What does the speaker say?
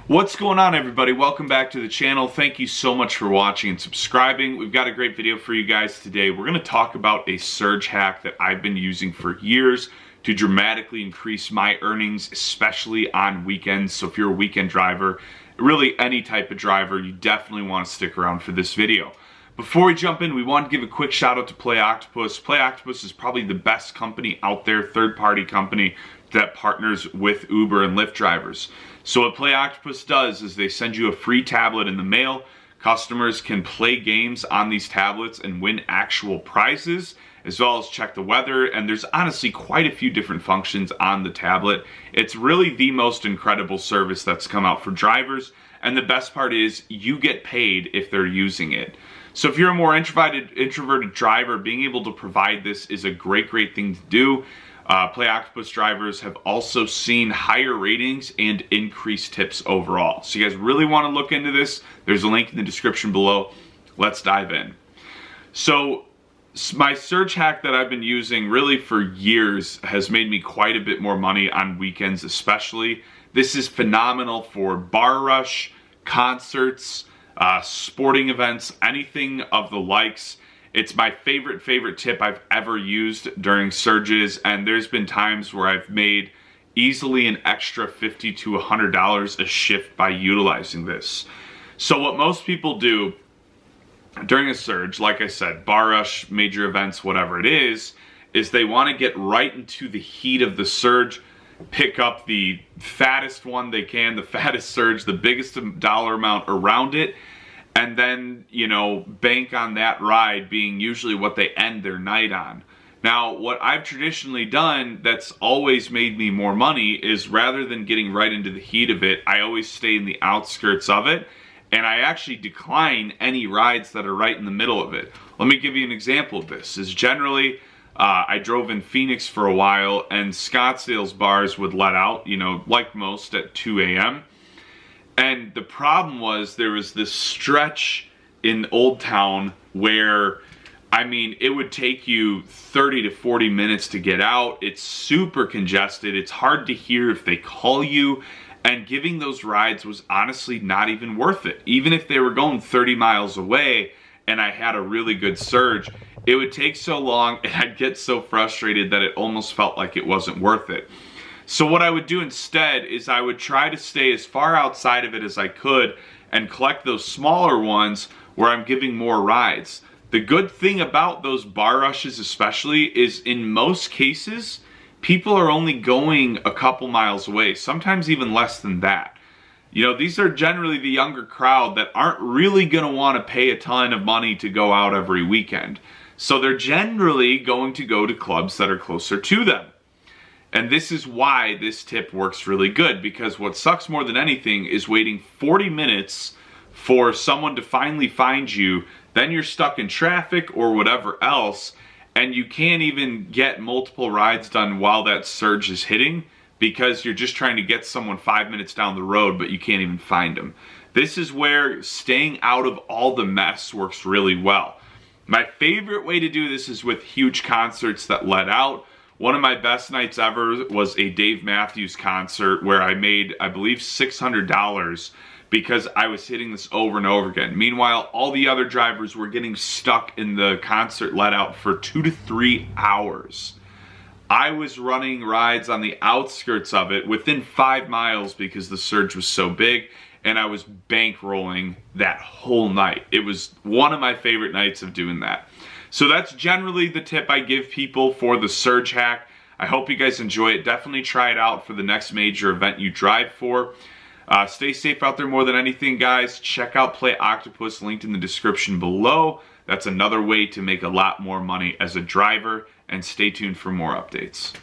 What's going on, everybody? Welcome back to the channel. Thank you so much for watching and subscribing. We've got a great video for you guys today. We're going to talk about a surge hack that I've been using for years to dramatically increase my earnings, especially on weekends. So if you're a weekend driver, really any type of driver, you definitely want to stick around for this video. Before we jump in, we want to give a quick shout out to Play Octopus. Play Octopus is probably the best company out there, third-party company that partners with Uber and Lyft drivers. So what Play Octopus does is they send you a free tablet in the mail. Customers can play games on these tablets and win actual prizes, as well as check the weather. And there's honestly quite a few different functions on the tablet. It's really the most incredible service that's come out for drivers. And the best part is you get paid if they're using it. So if you're a more introverted driver, being able to provide this is a great thing to do. Play Octopus drivers have also seen higher ratings and increased tips overall. So you guys really want to look into this. There's a link in the description below. Let's dive in. So my surge hack that I've been using really for years has made me quite a bit more money on weekends especially. This is phenomenal for bar rush, concerts, sporting events, anything of the likes. It's my favorite tip I've ever used during surges, and there's been times where I've made easily an extra $50 to $100 a shift by utilizing this. So what most people do during a surge, like I said, bar rush, major events, whatever it is they want to get right into the heat of the surge, pick up the fattest one they can, the fattest surge, the biggest dollar amount around it, and then, you know, bank on that ride being usually what they end their night on. Now, what I've traditionally done that's always made me more money is rather than getting right into the heat of it, I always stay in the outskirts of it, and I actually decline any rides that are right in the middle of it. Let me give you an example of this. Is generally, I drove in Phoenix for a while, and Scottsdale's bars would let out, you know, like most at 2 a.m. And the problem was there was this stretch in Old Town where, I mean, it would take you 30 to 40 minutes to get out. It's super congested. It's hard to hear if they call you. And giving those rides was honestly not even worth it. Even if they were going 30 miles away and I had a really good surge, it would take so long and I'd get so frustrated that it almost felt like it wasn't worth it. So what I would do instead is I would try to stay as far outside of it as I could and collect those smaller ones where I'm giving more rides. The good thing about those bar rushes especially is in most cases, people are only going a couple miles away, sometimes even less than that. You know, these are generally the younger crowd that aren't really going to want to pay a ton of money to go out every weekend. So they're generally going to go to clubs that are closer to them. And this is why this tip works really good, because what sucks more than anything is waiting 40 minutes for someone to finally find you, then you're stuck in traffic or whatever else, and you can't even get multiple rides done while that surge is hitting because you're just trying to get someone 5 minutes down the road, but you can't even find them. This is where staying out of all the mess works really well. My favorite way to do this is with huge concerts that let out. One of my best nights ever was a Dave Matthews concert where I made, I believe, $600 because I was hitting this over and over again. Meanwhile, all the other drivers were getting stuck in the concert let out for 2 to 3 hours. I was running rides on the outskirts of it within 5 miles because the surge was so big, and I was bankrolling that whole night. It was one of my favorite nights of doing that. So that's generally the tip I give people for the surge hack. I hope you guys enjoy it. Definitely try it out for the next major event you drive for. Stay safe out there more than anything, guys. Check out Play Octopus, linked in the description below. That's another way to make a lot more money as a driver, and stay tuned for more updates.